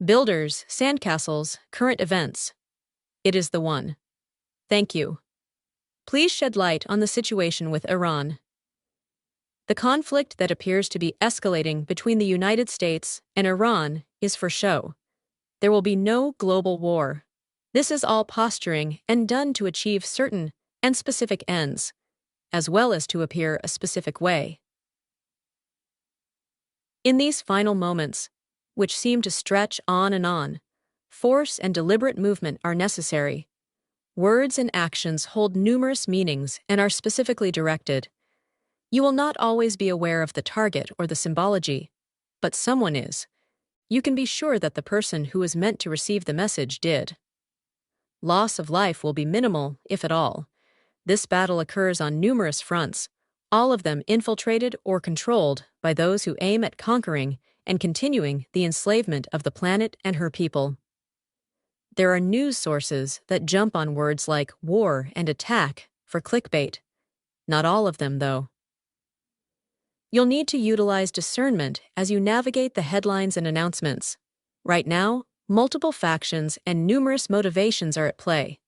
Builders, sandcastles, current events. It is the one. Thank you. Please shed light on the situation with Iran. The conflict that appears to be escalating between the United States and Iran is for show. There will be no global war. This is all posturing and done to achieve certain and specific ends, as well as to appear a specific way. In these final moments, which seem to stretch on and on, force and deliberate movement are necessary. Words and actions hold numerous meanings and are specifically directed. You will not always be aware of the target or the symbology, but someone is. You can be sure that the person who was meant to receive the message did. Loss of life will be minimal, if at all. This battle occurs on numerous fronts, all of them infiltrated or controlled by those who aim at conquering and continuing the enslavement of the planet and her people. There are news sources that jump on words like war and attack for clickbait. Not all of them, though. You'll need to utilize discernment as you navigate the headlines and announcements. Right now, multiple factions and numerous motivations are at play.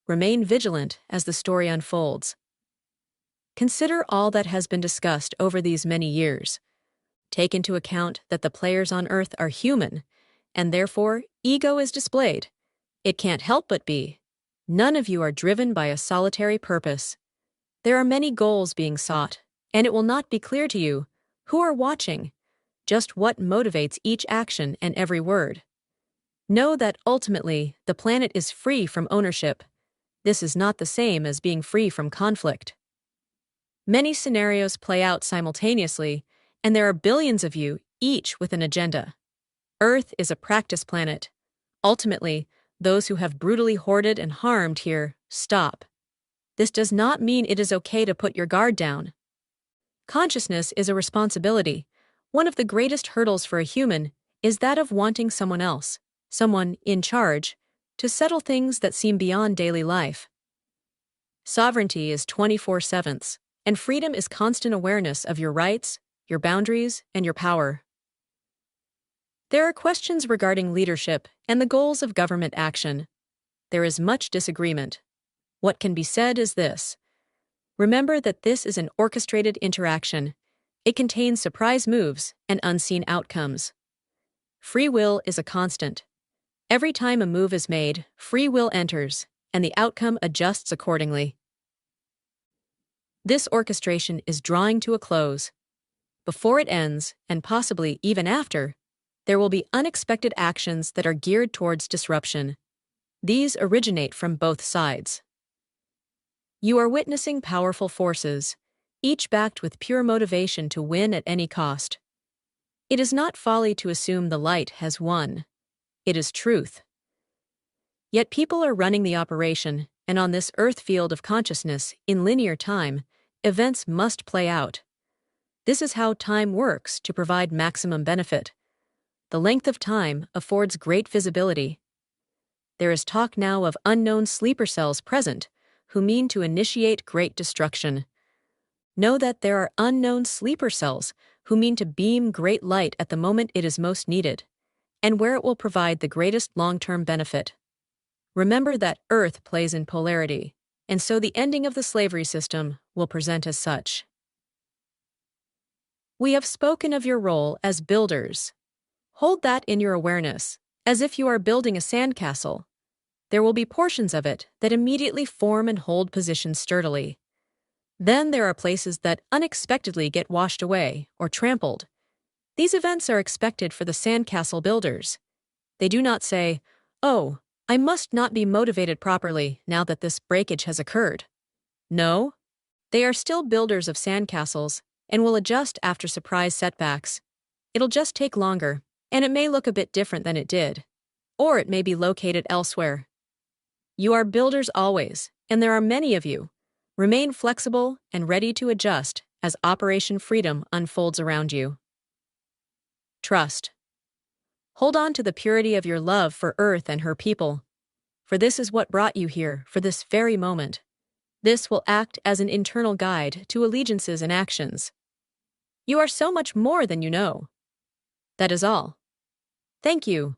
Remain vigilant as the story unfolds. Consider all that has been discussed over these many years. Take into account that the players on Earth are human, and therefore ego is displayed. It can't help but be. None of you are driven by a solitary purpose. There are many goals being sought, and it will not be clear to you who are watching, just what motivates each action and every word. Know that ultimately the planet is free from ownership. This is not the same as being free from conflict. Many scenarios play out simultaneously, and there are billions of you, each with an agenda. Earth is a practice planet. Ultimately, those who have brutally hoarded and harmed here stop. This does not mean it is okay to put your guard down. Consciousness is a responsibility. One of the greatest hurdles for a human is that of wanting someone else, someone in charge, to settle things that seem beyond daily life. Sovereignty is 24/7, and freedom is constant awareness of your rights, your boundaries, and your power. There are questions regarding leadership and the goals of government action. There is much disagreement. What can be said is this. Remember that this is an orchestrated interaction. It contains surprise moves and unseen outcomes. Free will is a constant. Every time a move is made, free will enters, and the outcome adjusts accordingly. This orchestration is drawing to a close. Before it ends, and possibly even after, there will be unexpected actions that are geared towards disruption. These originate from both sides. You are witnessing powerful forces, each backed with pure motivation to win at any cost. It is not folly to assume the light has won. It is truth. Yet people are running the operation, and on this earth field of consciousness, in linear time, events must play out. This is how time works to provide maximum benefit. The length of time affords great visibility. There is talk now of unknown sleeper cells present, who mean to initiate great destruction. Know that there are unknown sleeper cells who mean to beam great light at the moment it is most needed, and where it will provide the greatest long-term benefit. Remember that Earth plays in polarity, and so the ending of the slavery system will present as such. We have spoken of your role as builders. Hold that in your awareness, as if you are building a sandcastle. There will be portions of it that immediately form and hold positions sturdily. Then there are places that unexpectedly get washed away or trampled. These events are expected for the sandcastle builders. They do not say, "Oh, I must not be motivated properly now that this breakage has occurred." No, they are still builders of sandcastles and will adjust after surprise setbacks. It'll just take longer, and it may look a bit different than it did, or it may be located elsewhere. You are builders always, and there are many of you. Remain flexible and ready to adjust as Operation Freedom unfolds around you. Trust. Hold on to the purity of your love for Earth and her people, for this is what brought you here for this very moment. This will act as an internal guide to allegiances and actions. You are so much more than you know. That is all. Thank you.